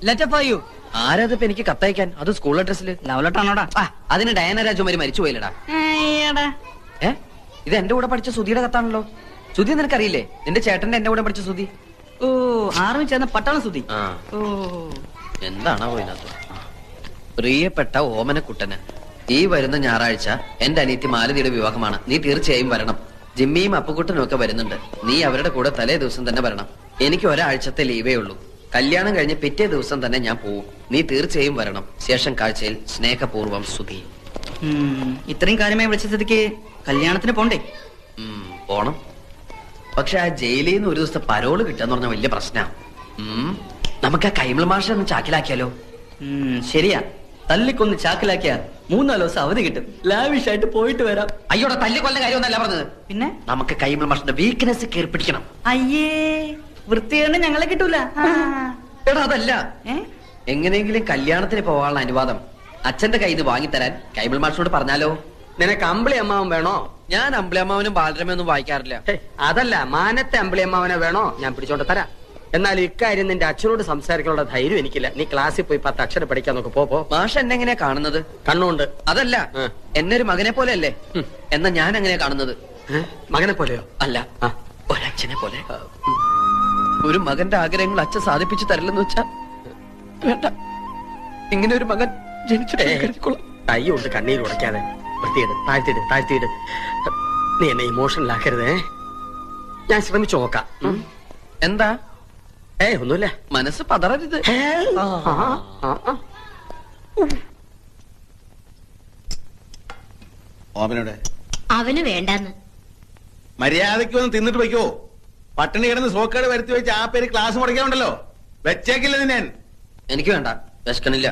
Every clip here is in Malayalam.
Letter for you. ആരാതിപ്പോ എനിക്ക് കത്തയക്കാൻ? അത് സ്കൂൾ അഡ്രസ്സില്. ലവ് ലെറ്റർ ആണോടാ? അതിന് ഡയാന രാജകുമാരി മരിച്ചു പോയില്ലടാ. ഇത് എന്റെ കൂടെ പഠിച്ച സുധിയുടെ കത്താണല്ലോ. സുധി നിനക്കറിയില്ലേ? നിന്റെ ചേട്ടന്റെ എന്റെ കൂടെ പഠിച്ച സുധി. ഓ, ആർമി ചേർന്ന പട്ടാള സുധി. ഓ, എന്താണോ ഇതിനകത്ത്? പ്രിയപ്പെട്ട ഓമനക്കുട്ടന്, ഈ വരുന്ന ഞായറാഴ്ച എന്റെ അനിയത്തി മാലതിയുടെ വിവാഹമാണ്. നീ തീർച്ചയായും വരണം. ജിമ്മിയും അപ്പുക്കുട്ടനും ഒക്കെ വരുന്നുണ്ട്. നീ അവരുടെ കൂടെ തലേ ദിവസം തന്നെ വരണം. എനിക്ക് ഒരാഴ്ചത്തെ ലീവേ ഉള്ളൂ. കല്യാണം കഴിഞ്ഞ് പിറ്റേ ദിവസം തന്നെ ഞാൻ പോവും. നീ തീർച്ചയായും വരണം. ശേഷം കാഴ്ചയിൽ സ്നേഹപൂർവ്വം സുധി. ഇത്രയും കാര്യമായി വിളിച്ച സ്ഥിതിക്ക് കല്യാണത്തിന് പോണ്ടേ? പോണം. പക്ഷെ ആ ജയിലിൽ നിന്ന് ഒരു ദിവസത്തെ പരോള് കിട്ടാന്ന് പറഞ്ഞ വലിയ പ്രശ്നമാണ്. നമുക്ക് ആ കൈമൾ മാഷ ഒന്ന് ചാക്കിലാക്കിയാലോ? ശരിയാ, തല്ലിക്കൊന്ന് ചാക്കിലാക്കിയാ 3-4 ദിവസം അവധി കിട്ടും. ലാവിഷായിട്ട് പോയിട്ട് വരാം. അയ്യോടെ തല്ലിക്കൊല്ല കാര്യമൊന്നല്ല പറഞ്ഞത്. പിന്നെ നമുക്ക് കൈമൾ മാഷിന്റെ വീക്ക്നെസ് കയറി പിടിക്കണം. അയ്യേ, വൃത്തിയാണ് ഞങ്ങളെ കിട്ടൂല. എടാ അതല്ല, എങ്ങനെയെങ്കിലും കല്യാണത്തിന് പോകാനുള്ള അനുവാദം അച്ഛന്റെ കയ്യിൽ നിന്ന് വാങ്ങിത്തരാൻ കൈമൾ മാഷിനോട് പറഞ്ഞാലോ? നിനക്ക് അമ്പിളി അമ്മാവൻ വേണോ? ഞാൻ അമ്പിളി അമ്മാവനും ബാലരമയൊന്നും വായിക്കാറില്ല. അതല്ല, മാനത്തെ അമ്പിളി അമ്മാവനെ വേണോ? ഞാൻ പിടിച്ചോണ്ട് തരാം. എന്നാൽ ഇക്കാര്യം നിന്റെ അച്ഛനോട് സംസാരിക്കാനുള്ള ധൈര്യം എനിക്കില്ല. നീ ക്ലാസ്സിൽ പോയി 10 അക്ഷരം പഠിക്കാൻ നോക്ക്. പോ. മാഷ് എന്നെ എങ്ങനെയാ കാണുന്നത്? കണ്ണുണ്ട്. അതല്ല, എന്നെ ഒരു മകനെ പോലെ അല്ലേ? എന്നാ ഞാൻ എങ്ങനെയാ കാണുന്നത്? മകനെ പോലെയോ? അല്ല, ഒരച്ഛനെ പോലെ. ഒരു മകന്റെ ആഗ്രഹങ്ങൾ അച്ഛൻ സാധിപ്പിച്ചു തരില്ലെന്ന് വെച്ചാ വേണ്ട. ഇങ്ങനെ ഒരു മകൻ ജനിച്ചിട്ട് കൈ കൊണ്ട് കണ്ണീര് ഉടയ്ക്കാതെ വൃത്തിയിട്. താഴ്ത്തിയിട്. നീ എന്നെ ഇമോഷണൽ ആക്കരുതേ. ഞാൻ ശ്രമിച്ചു നോക്കാം. എന്താ? ഒന്നുമില്ല. മനസ്സ് പതറരുത്. ഓമനോടെ അവന് വേണ്ടെന്ന്. മര്യാദയ്ക്ക് വന്ന് തിന്നിട്ട് വയ്ക്കോ. പട്ടിണി കിടന്ന് സോക്കേട് വരുത്തി വെച്ച് ആ പേര് ക്ലാസ് മുടക്കാനുണ്ടല്ലോ. വെച്ചേക്കില്ല നിന്നെ. എനിക്ക് വേണ്ട, വിശക്കണില്ല.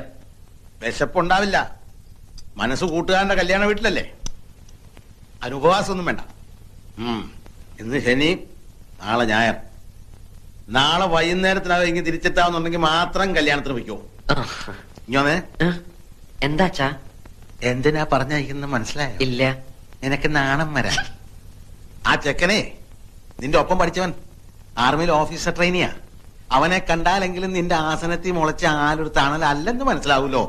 വിശപ്പുണ്ടാവില്ല. മനസ്സ് കൂട്ടുകാരന്റെ കല്യാണ വീട്ടിലല്ലേ. അനുപവാസമൊന്നും വേണ്ട. ഇന്ന് ശനി, നാളെ ഞായർ. നാളെ വൈകുന്നേരത്തിനകം ഇങ്ങനെ തിരിച്ചെത്താവുന്നുണ്ടെങ്കിൽ മാത്രം കല്യാണത്തിന് വയ്ക്കോ. ഇങ്ങനെ എന്താച്ചാ? എന്തിനാ പറഞ്ഞയക്കുന്നത് മനസ്സിലായോ? ഇല്ല. നിനക്ക് നാണം വരാ. ആ ചെക്കനെ നിന്റെ ഒപ്പം പഠിച്ചവൻ ആർമിയിൽ ഓഫീസർ ട്രെയിനിയാ. അവനെ കണ്ടാലെങ്കിലും നിന്റെ ആസനത്തിൽ മുളച്ച ആലൊരു തണലല്ലെന്ന് മനസ്സിലാവൂലോ.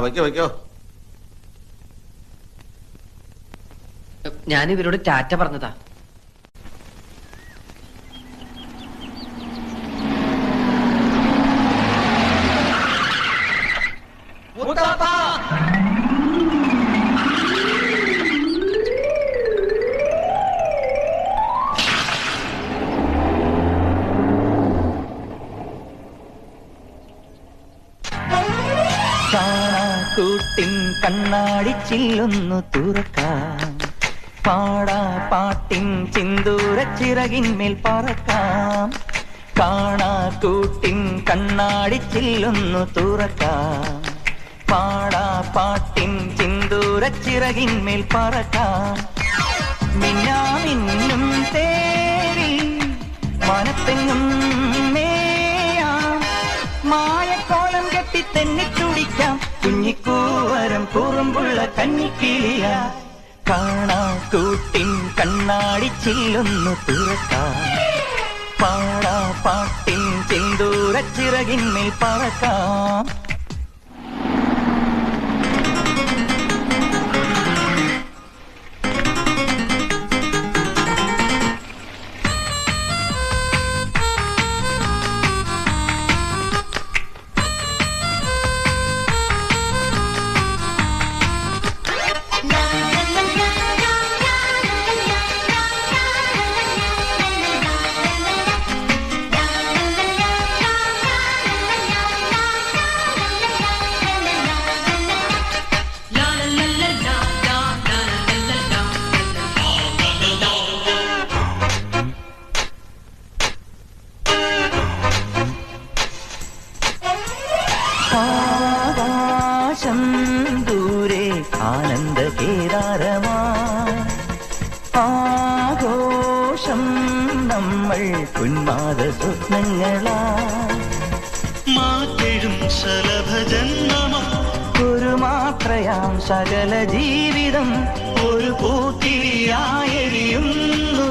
വയ്ക്കോ. ഞാനിവരോട് ടാറ്റ പറഞ്ഞതാ. കൂട്ടിൻ കണ്ണാടി ചില്ലൊന്നു തുറക്കാം, പാടാ പാട്ടിൻ ചിന്തൂര ചിറകിന്മേൽ പറക്കാം. കാണാ കൂട്ടിൻ കണ്ണാടി ചില്ലൊന്നു തുറക്കാം, പാടാ പാട്ടിൻ ചിന്തൂര ചിറകിന്മേൽ പറക്കാം. മിന്നാമിന്നും തേരി മനത്തെങ്ങും മേയാം, മായക്കോളം കെട്ടി തെന്നിത്തുടിക്കാം. കുഞ്ഞിക്കൂവരം കുറുമ്പുള്ള കന്നിക്കിളിയ, കാണാ കൂട്ടിൻ കണ്ണാടി ചില്ലൊന്നു തുറക്കാം, പാടാ പാട്ടിൻ ചിന്തൂര ചിറകിന്മേൽ പറക്കാം. ആകാശം ദൂരെ ആനന്ദ കേദാരമാ, ആഘോഷം നമ്മൾ ഉന്മാദ സ്വപ്നങ്ങളാ. മാറ്റെഴും ശലഭജന്മമാ, ഒരു മാത്രയാം സകല ജീവിതം ഒരു പൂത്തിരിയായെരിയുന്നു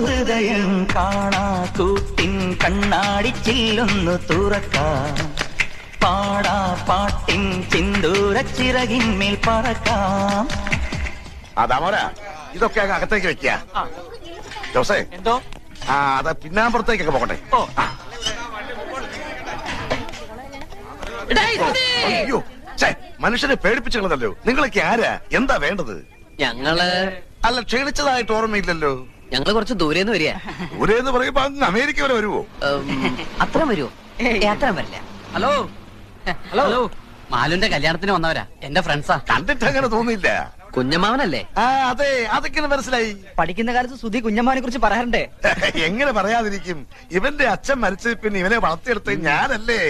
ഹൃദയം. കാണാ കൂട്ടിൻ കണ്ണാടി ചില്ലൊന്നു തുറക്കാം, പാട പാട്ടിൻ സിന്ദൂര ചിറകിന്മേൽ പറക്കാം. അതാമോരാ ഇതൊക്കെ അങ്ങ് അകത്തേക്ക് വെക്കുക. ജോസേ എന്തോ അത് പിന്നാമ്പുറത്തേക്കൊക്കെ പോകട്ടെ. അയ്യോ ഛേ, മനുഷ്യനെ പേടിപ്പിച്ചുള്ളതല്ലോ. നിങ്ങളൊക്കെ ആരാ? എന്താ വേണ്ടത്? ഞങ്ങള് അല്ല, ക്ഷണിച്ചതായിട്ട് ഓർമ്മയില്ലല്ലോ. ഞങ്ങള് കുറച്ച് ദൂരേന്ന് വരിക. ദൂരെന്ന് പറയുമ്പോ അങ്ങ് അമേരിക്ക വരെ വരുവോ? അത്ര വരുമോ? അത്ര വരില്ല. ഹലോ ഹലോ മാലുന്റെ കല്യാണത്തിന് വന്നവരാ, എന്റെ ഫ്രണ്ട്സാ. കണ്ടിട്ട് അങ്ങനെ തോന്നിയില്ല. കുഞ്ഞമ്മാവനല്ലേ? അതെ, അതൊക്കെ മനസ്സിലായി. പഠിക്കുന്ന കാലത്ത് സുധി കുഞ്ഞമ്മാനെ കുറിച്ച് പറയാറുണ്ടേ. എങ്ങനെ പറയാതിരിക്കും? ഇവന്റെ അച്ഛൻ മരിച്ച പിന്നെ ഇവനെ വളർത്തിയെടുത്ത് ഞാനല്ലേ.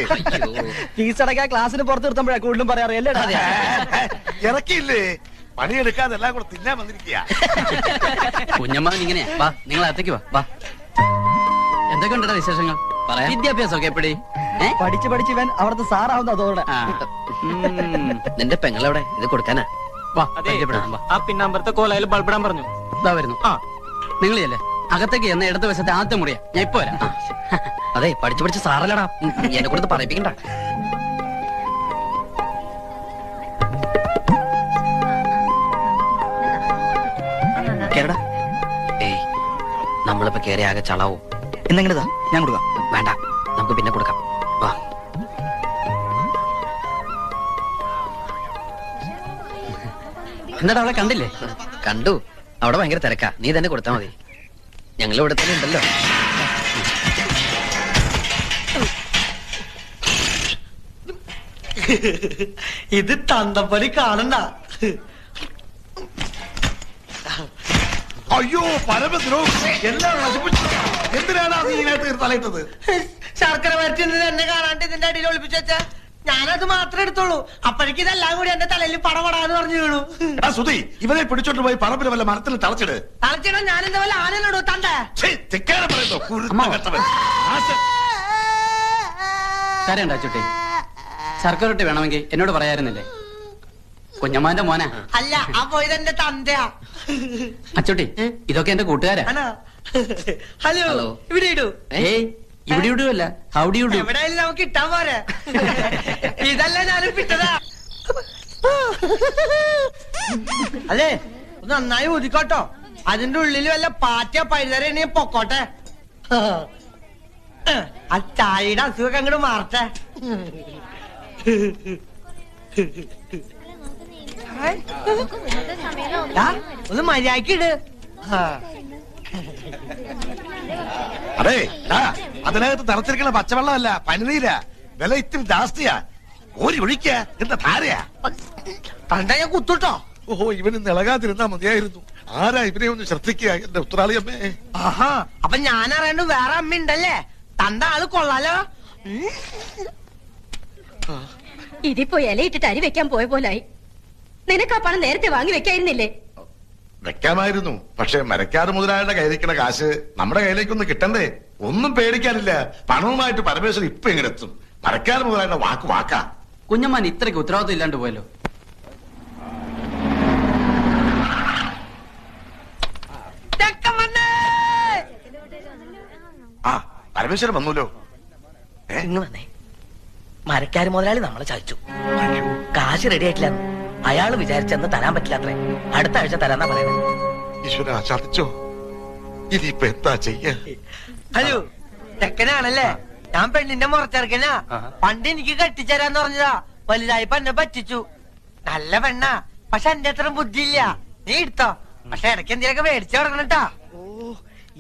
ഫീസ് അടക്കാൻ ക്ലാസ്സിന് പുറത്ത് നിർത്തുമ്പോഴാ കൂടുതലും പറയാറ് അല്ലേ? ഇറക്കിയില്ലേ? പണിയെടുക്കാതെ എല്ലാം കൂടെ തിന്നാൻ വന്നിരിക്കുക. കുഞ്ഞമ്മാവൻ ഇങ്ങനെയാ. വാ, നിങ്ങൾ അകത്തേക്ക് വാ. എന്തൊക്കെ ഉണ്ടോ വിശേഷങ്ങൾ? വിദ്യാഭ്യാസമൊക്കെ എപ്പടി? പഠിച്ച് പഠിച്ച് ഇവൻ അവിടുത്തെ സാറാവുന്ന അതോടെ. നിന്റെ പെങ്ങളെവിടെ? ഇത് കൊടുക്കാനാ? ആ പിന്നമ്പറത്തെ കോലയിൽ ബൾബിടാൻ പറഞ്ഞു. ഇതാ വരുന്നു. നിങ്ങളില്ലേ അകത്തേക്ക് എന്ന ഇടത് വശത്തെ ആദ്യത്തെ മുറിയാ. ഞാൻ ഇപ്പൊ വരാം. അതെ, പഠിച്ചു പഠിച്ച് സാറല്ലടാ, എന്നെ കൊടുത്ത് പറയിപ്പിക്കണ്ട. കേരടാ. ഏയ്, നമ്മളിപ്പോ കേറി ആകെ ചളാവും. എന്നെങ്ങനെതാ ഞാൻ കൊടുക്കാം. വേണ്ട, നമുക്ക് പിന്നെ കൊടുക്കാം. വാ. എന്നിട്ട് അവളെ കണ്ടില്ലേ? കണ്ടു. അവിടെ ഭയങ്കര തിരക്കാ. നീ തന്നെ കൊടുത്താ മതി. ഞങ്ങൾ ഇവിടെ തന്നെ ഉണ്ടല്ലോ. ഇത് തന്തപ്പടി കാണണ്ട. അയ്യോ പരമദ്രോ, എല്ലാം നശിപ്പിച്ചു. എന്തിനാണ് നീ ഇതിനകത്ത് തലയിട്ടത്? ശർക്കര വരട്ടി എന്നെ കാണാണ്ട് ഇതിന്റെ അടിയിൽ ഒളിപ്പിച്ചു വെച്ചാ ഞാനത് മാത്രമേ എടുത്തോളൂ. അപ്പോഴേക്ക് ഇതെല്ലാം കൂടി എന്റെ തലയിൽ പടപടാന്ന് പറഞ്ഞു വീണു. സുധി, ഇവനെ പിടിച്ചോണ്ട് പോയി പറമ്പിൽ വല്ല മരത്തിൽ തളച്ചിട്. തളച്ചിടാൻ ഞാൻ എന്താ വല്ല ആനയിലോടോ തണ്ടേ? പറയുന്നു കുരുത്തകെട്ടവൻ. കരയണ്ട ചുട്ടി. ശർക്കര റൊട്ടി വേണമെങ്കിൽ എന്നോട് പറയായിരുന്നില്ലേ? കുഞ്ഞമ്മാന്റെ മോനാ. അല്ല, അപ്പൊ ഇതെന്റെ തന്തയാ. അച്ചോട്ടി, ഇതൊക്കെ എന്റെ കൂട്ടുകാരാ. Hello, hello. ഇവിടെ ഇടൂ. ഏയ്, ഇവിടെ ഇടുവല്ല, ഹൗഡി ഇടൂ. എവിടെയായാലും നമുക്ക് ഇട്ടാൻ പോരെ. ഇതല്ല ഞാനും പിട്ടതാ. അല്ലേ, ഒന്ന് നന്നായി ഊതിക്കോട്ടോ. അതിന്റെ ഉള്ളിൽ വല്ല പാറ്റ പഴുതരണ പൊക്കോട്ടെ. ആ ചായയുടെ അസുഖം അങ്ങോട്ട് മാറട്ടെ. ഒന്ന് മര്യാദക്കിട്. അതെ, അതിനകത്ത് തളച്ചിരിക്കുന്ന പച്ചവെള്ളമല്ല, പനിനീരാ. വില ഇത്തിരി ജാസ്തിയാ. ഓരി ഒഴിക്ക. എന്താ ധാരയാ? കണ്ട ഞാൻ കുത്തുട്ടോ. ഓഹോ, ഇവന് ഇളകാതിരുന്നാ മതിയായിരുന്നു. ആരാ ഇവനെ ഒന്ന് ശ്രദ്ധിക്കുക, എന്റെ ഉത്തരാളി അമ്മേ. ആഹാ, അപ്പൊ ഞാൻ അറിയണ്ട് വേറെ അമ്മ ഉണ്ടല്ലേ? തന്റെ ആള് കൊള്ളാലോ. ഇതിപ്പോ ഇലയിട്ടിട്ട് അരി വെക്കാൻ പോയ പോലായി. നിനക്ക് ആ പണം നേരത്തെ വാങ്ങി വെക്കായിരുന്നില്ലേ? വെക്കാമായിരുന്നു. പക്ഷെ മരക്കാട് മുതലാളിയുടെ കയ്യിലിരിക്കുന്ന കാശ് നമ്മുടെ കയ്യിലേക്കൊന്ന് കിട്ടണ്ടേ? ഒന്നും പേടിക്കാനില്ല. പണവുമായിട്ട് പരമേശ്വരൻ ഇപ്പൊ എങ്ങനെ എത്തും? മരക്കാട് മുതലാളിയുടെ വാക്കാ. കുഞ്ഞമ്മാൻ ഇത്രയ്ക്ക് ഉത്തരവാദിത്വം ഇല്ലാണ്ട് പോയല്ലോ. ആ, പരമേശ്വരൻ വന്നൂലോ. ഇങ്ങ് വന്നേ. മരക്കാര് മുതലാളി നമ്മളെ ചതിച്ചു. കാശ് റെഡി ആയിട്ടില്ല. അയാള് വിചാരിച്ചെന്ന് തരാൻ പറ്റില്ലാത്രേ. അടുത്ത ആഴ്ച തരാന്നാ പറയുന്നത്. ഈശ്വര, ചതിച്ചോ? ഇനിയിപ്പൊ എന്താ ചെയ്യാ? ഹലോ, ചെക്കനാണല്ലേ? ഞാൻ പെണ്ണിന്റെ മുറച്ചെറുക്കനാ. പണ്ട് എനിക്ക് കെട്ടിച്ചേരാന്ന് പറഞ്ഞതാ. വലുതായപ്പോ എന്നെ പറ്റിച്ചു. നല്ല പെണ്ണാ, പക്ഷെ എന്റെ അത്ര ബുദ്ധിയില്ല. നീ എടുത്തോ. പക്ഷെ ഇടയ്ക്ക് എന്തിനൊക്കെ മേടിച്ചു കൊടുക്കണട്ടാ.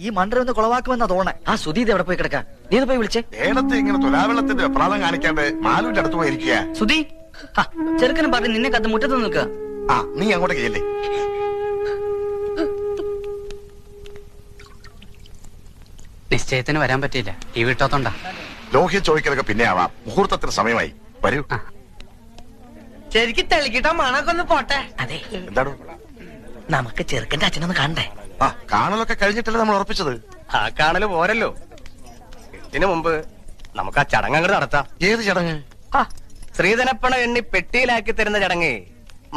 ഈ മണ്ടർ ഒന്ന് കുളവാക്കുമെന്നാ തോന്നേ. ആ സുധി ഇത് എവിടെ പോയി കിടക്കാ? നീ ഇത് പോയി വിളിച്ചേ. നേരത്തെ ഇങ്ങനെ തുലാവെള്ളത്തിന്റെ വെപ്രാളം കാണിക്കാണ്ട് മാലുവിന്റെ അടുത്ത് പോയിരിക്കുക. സുധി, ചെറുക്കനും പറഞ്ഞ് നിന്നെ കത്ത് മുറ്റത്ത് നിൽക്കുക. ആ, നീ അങ്ങോട്ട് ചെയ്യല്ലേ. നിശ്ചയത്തിന് വരാൻ പറ്റിയില്ല. ഈ വീട്ടോത്തോണ്ടാ. ലോഹ്യ ചോദിക്കലൊക്കെ പിന്നെ ആവാം. മുഹൂർത്തത്തിന് സമയമായി. വരൂ. ശരിക്കും തെളിക്കിട്ടോ മണൊക്കെ ഒന്ന് പോട്ടെ. അതെ, എന്താണ്? നമുക്ക് ചെറുക്കന്റെ അച്ഛനൊന്ന് കാണണ്ടേ? ആ, കാണലൊക്കെ കഴിഞ്ഞിട്ടല്ലേ നമ്മൾ ഉറപ്പിച്ചത്. ആ കാണല് പോരല്ലോ. ഇതിനു മുമ്പ് നമുക്ക് ആ ചടങ്ങ് അങ്ങോട്ട് നടത്താം. ഏത് ചടങ്ങ്? ശ്രീധനപ്പണ എണ്ണി പെട്ടിയിലാക്കി തരുന്ന ചടങ്ങ്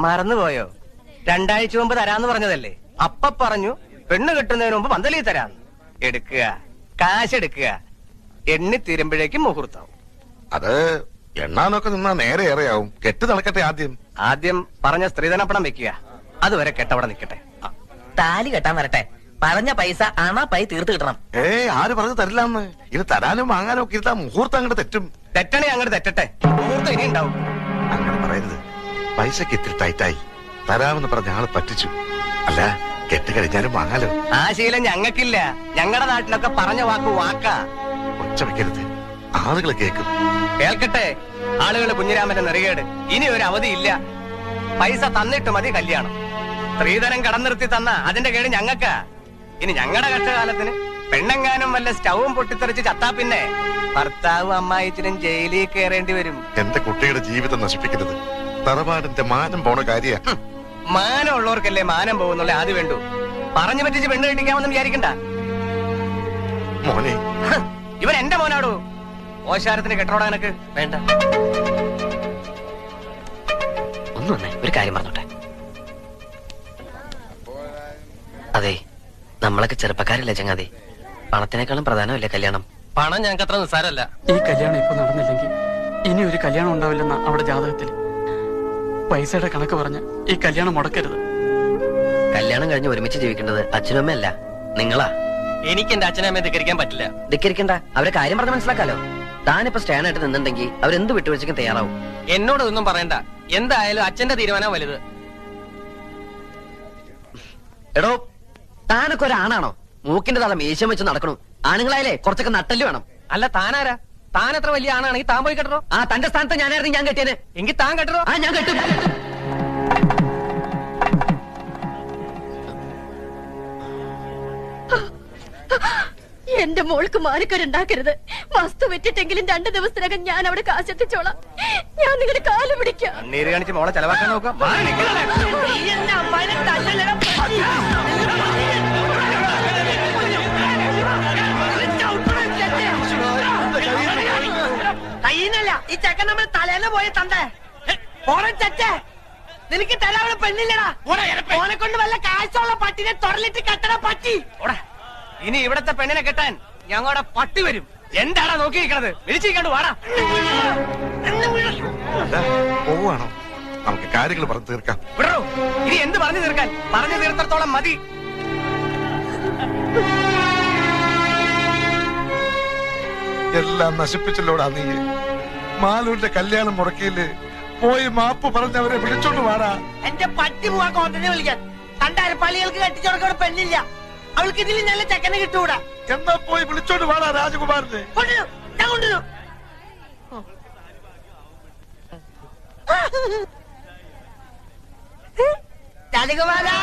മറന്നുപോയോ? 2 ആഴ്ച മുമ്പ് തരാന്ന് പറഞ്ഞതല്ലേ? അപ്പ പറഞ്ഞു പെണ്ണ് കിട്ടുന്നതിന് മുമ്പ് പന്തലി തരാന്ന്. എടുക്കുക, കാശ് എടുക്കുക. എണ്ണി തീരുമ്പോഴേക്കും മുഹൂർത്താവും. അത് എണ്ണാനൊക്കെ നിന്നാ നേരെ ഏറെയാവും. കെട്ട് നടക്കട്ടെ ആദ്യം. ആദ്യം പറഞ്ഞ സ്ത്രീധനപ്പണം വെക്കുക. അതുവരെ കെട്ടവിടെ നിൽക്കട്ടെ. താലി കെട്ടാൻ വരട്ടെ. പറഞ്ഞ പൈസ പൈ തീർത്ത് കിട്ടണം. ആര് പറഞ്ഞു തരില്ലാന്ന്? ഇത് തരാനും വാങ്ങാനും ഒക്കെ ഇരുത്താ മുഹൂർത്തം അങ്ങോട്ട് തെറ്റും. തെറ്റണേ അങ്ങോട്ട് തെറ്റട്ടെ. മുഹൂർത്തം ഇനി ഉണ്ടാവും. അങ്ങനെ പറയരുത്. പൈസക്ക് ഇത്തിരി ടൈറ്റായി. തരാമെന്ന് പറഞ്ഞ ആള് പറ്റിച്ചു. അല്ല, കെട്ട് കഴിഞ്ഞാലും വാങ്ങാലോ. ആ ശീലം ഞങ്ങൾക്കില്ല. ഞങ്ങളുടെ നാട്ടിലൊക്കെ പറഞ്ഞ വാക്കാ. ഒച്ച വെക്കരുത്, ആളുകൾ കേൾക്കും. കേൾക്കട്ടെ ആളുകൾ. കുഞ്ഞിരാമന്റെ നെറികേട്. ഇനി ഒരു അവധിയില്ല. പൈസ തന്നിട്ട് മതി കല്യാണം. സ്ത്രീധനം കടന്നിർത്തി തന്ന അതിന്റെ കേട് ഞങ്ങൾക്കാ. ഇനി ഞങ്ങളുടെ കഷ്ടകാലത്തിന് പെണ്ണെങ്ങാനും വല്ല സ്റ്റൗവും പൊട്ടിത്തെറിച്ച് ചത്താ പിന്നെ ഭർത്താവും അമ്മായിച്ചിനും ജയിലിൽ കയറേണ്ടി വരും. എന്റെ കുട്ടിയുടെ ജീവിതം നശിപ്പിക്കരുത്. തറവാടിന്റെ മാനം പോണ കാര്യ. മാനം ഉള്ളവർക്കല്ലേ മാനം പോകുന്നുള്ള ആദ്യം വേണ്ടു. പറഞ്ഞു പറ്റിച്ച് പെണ്ണ് കെട്ടിക്കാമെന്ന് വിചാരിക്കണ്ട. മോനെ, ഇവൻ എന്റെ മോനാടോ. ഓശാരത്തിന് കെട്ടോടാ എനക്ക് വേണ്ട. ഒന്ന് വന്നേ, ഒരു കാര്യം പറഞ്ഞോട്ടെ. അതെ, നമ്മളൊക്കെ ചെറുപ്പക്കാരല്ലേ ചങ്ങാതി. പണത്തിനേക്കാളും പ്രധാനമല്ലേ കല്യാണം? പണം ഞങ്ങൾക്ക് അത്ര നിസ്സാരല്ല. ഈ കല്യാണം ഇപ്പൊ നടന്നില്ലെങ്കിൽ ഇനി ഒരു കല്യാണം ഉണ്ടാവില്ലെന്ന അവിടെ ജാതകത്തിൽ. പൈസയുടെ കണക്ക് പറഞ്ഞ് ഈ കല്യാണം മുടക്കരുത്. കല്യാണം കഴിഞ്ഞ് ഒരുമിച്ച് ജീവിക്കേണ്ടത് അച്ഛനും അമ്മയല്ല, നിങ്ങളാ. എനിക്ക് എന്റെ അച്ഛനമ്മയെ ധിക്കരിക്കാൻ പറ്റില്ല. ധിക്കരിക്കണ്ട, അവരെ കാര്യം പറഞ്ഞ് മനസ്സിലാക്കാലോ. താനിപ്പോ സ്റ്റാൻഡായിട്ട് നിന്നുണ്ടെങ്കിൽ അവരെന്ത് വിട്ടുവീഴ്ചയ്ക്കും തയ്യാറാവും. എന്നോട് ഒന്നും പറയണ്ട. എന്തായാലും അച്ഛന്റെ തീരുമാനം വലുത്. എടോ, താനൊക്കെ ഒരാണാണോ? മൂക്കിന്റെ തല മീശം വെച്ച് നടക്കണു. ആണുങ്ങളായാലേ കുറച്ചൊക്കെ നട്ടല് വേണം. അല്ല, താനാരാ? താൻ എത്ര വലിയ ആണാണെങ്കിൽ താൻ പോയി കെട്ടറോ. തന്റെ സ്ഥാനത്ത് ഞാനായിരുന്നു ഞാൻ കെട്ടിയനെ. എങ്കിൽ താൻ കെട്ടറോ. ഞാൻ കെട്ടും. എന്റെ മോൾക്ക് മാനക്കേടുണ്ടാക്കരുത്. വസ്തു വിറ്റിട്ടെങ്കിലും 2 ദിവസത്തിനകം ഞാൻ അവിടെ കാശെത്തിച്ചോളാം. ഞാൻ നിങ്ങളുടെ കാല് പിടിക്കാം. കണ്ണീര് കാണിച്ച് മോളെ ചെലവാക്കാൻ നോക്കാം. കയ്യിന്നല്ല, ഈ ചെക്കൻ നമ്മൾ തലേന്ന് പോയി തണ്ടേ. ചച്ചേ, നിനക്ക് തരാനുള്ള പെണ്ണില്ലടാ. ഓനെ കൊണ്ട് വല്ല കാശുള്ള പട്ടിനെ തൊടലിട്ട് കെട്ടണ പട്ടി. ഇനി ഇവിടത്തെ പെണ്ണിനെ കെട്ടാൻ ഞങ്ങളുടെ പട്ടി വരും. എന്താടാ നോക്കിയിരിക്കണത്? വിളിച്ചിരിക്കണ്ടു വാടാ. പോവാണോ? നമുക്ക് കാര്യങ്ങൾ പറഞ്ഞു തീർക്കാം. വിടറോ, ഇനി എന്ത് പറഞ്ഞു തീർക്കാൻ? പറഞ്ഞു തീർത്തോളം മതി. എല്ലാം നശിപ്പിച്ചല്ലോടാ നീ. മാലൂരിന്റെ കല്യാണം മുടക്കിയില്ലേ? പോയി മാപ്പ് പറഞ്ഞവരെ വിളിച്ചോണ്ട് വാടാ. എന്റെ പട്ടി പോവാ കോണ്ടനെ വിളിക്കാൻ. കണ്ടാര് പള്ളികൾക്ക് കെട്ടിച്ചോടക്കോടെ പെണ്ണില്ല. അവൾക്ക് ഇതിൽ നല്ല ചെക്കനെ കിട്ടൂടാ. എന്നാ പോയി വിളിച്ചോണ്ട് വാടാ രാജകുമാരനെ. കൊണ്ടുവരും, ഞാൻ കൊണ്ടുവരും. രാജകുമാരാ,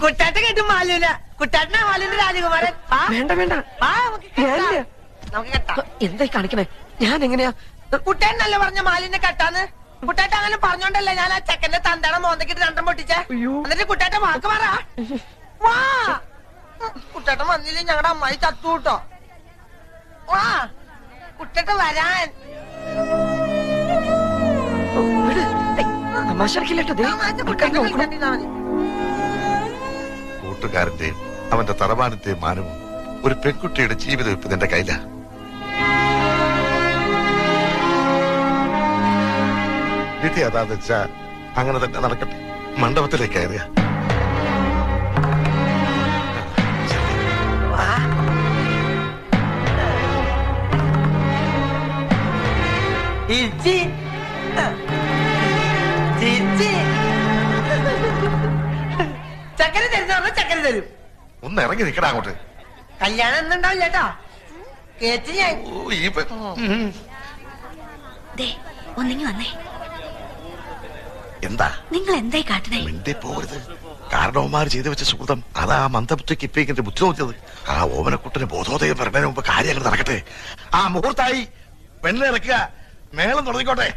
കുട്ടാട്ട കേട്ടും മാലൂല. കുട്ടാട്ടനാ മാലൂന്റെ രാജകുമാരൻ. വേണ്ട വേണ്ട, നമുക്ക് കെട്ടാം. എന്തായി കാണിക്കണേ? ഞാൻ എങ്ങനെയാ? കുട്ടേനല്ലേ പറഞ്ഞ മാലിനെ കെട്ടാന്ന്? കുട്ടാട്ട അങ്ങനെ പറഞ്ഞോണ്ടല്ലേ ഞാൻ ആ ചെക്കന്റെ തന്തയുടെ മോന്തക്കിട്ട് 2 പൊട്ടിച്ചേ. എന്നിട്ട് കുട്ടാട്ട വാക്ക് പറ. വാ, കുട്ടാട്ടൻ വന്നില്ലേ ഞങ്ങളുടെ അമ്മായി ചത്തു കൂട്ടോ. വാ, കുട്ടേട്ട വരാൻ. കൂട്ടുകാരന്റെയും അവന്റെ തറവാടിന്റെയും മാനവും ഒരു പെൺകുട്ടിയുടെ ജീവിതം ഇപ്പൊ നിന്റെ കയ്യിലാ. വിധി അതാന്ന് വെച്ചാ അങ്ങനെ തന്നെ നടക്കട്ടെ. മണ്ഡപത്തിലേക്ക് കയറിയ ചക്കര തരുന്ന ചക്കര തരും. ഒന്ന് ഇറങ്ങി നിൽക്കടാ അങ്ങോട്ട്. കല്യാണം എന്നുണ്ടാവില്ല കേട്ടോ. കേട്ട് ഞാൻ ഒന്നിങ്ങി വന്നേ. എന്താ നിങ്ങൾ എന്തായി കാട്ടണേ? മിണ്ടി പോകരുത്. കാരണവന്മാർ ചെയ്തു വെച്ച സുഹൃതം അതാ മന്ദബുദ്ധിക്ക് ഇപ്പിക്കിന്റെ ബുദ്ധി നോക്കിയത്. ആ ഓമനക്കുട്ടന് ബോധോദയം പറഞ്ഞതിന് മുമ്പ് കാര്യങ്ങൾ നടക്കട്ടെ. ആ മുഹൂർത്തായി, പെണ്ണിനെ ഇറക്കുക, മേളം തുടങ്ങിക്കോട്ടെ.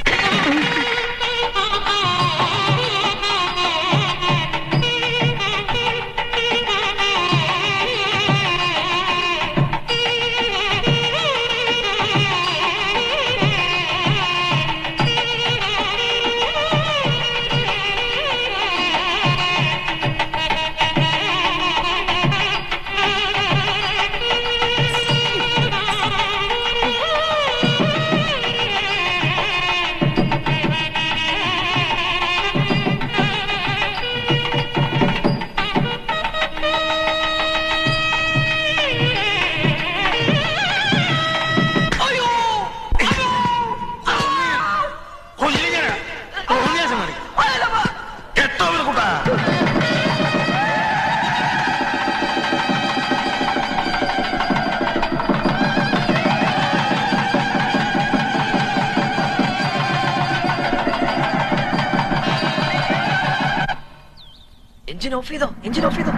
ഓഫ് ചെയ്തോ എഞ്ചിൻ ഓഫ് ചെയ്തോ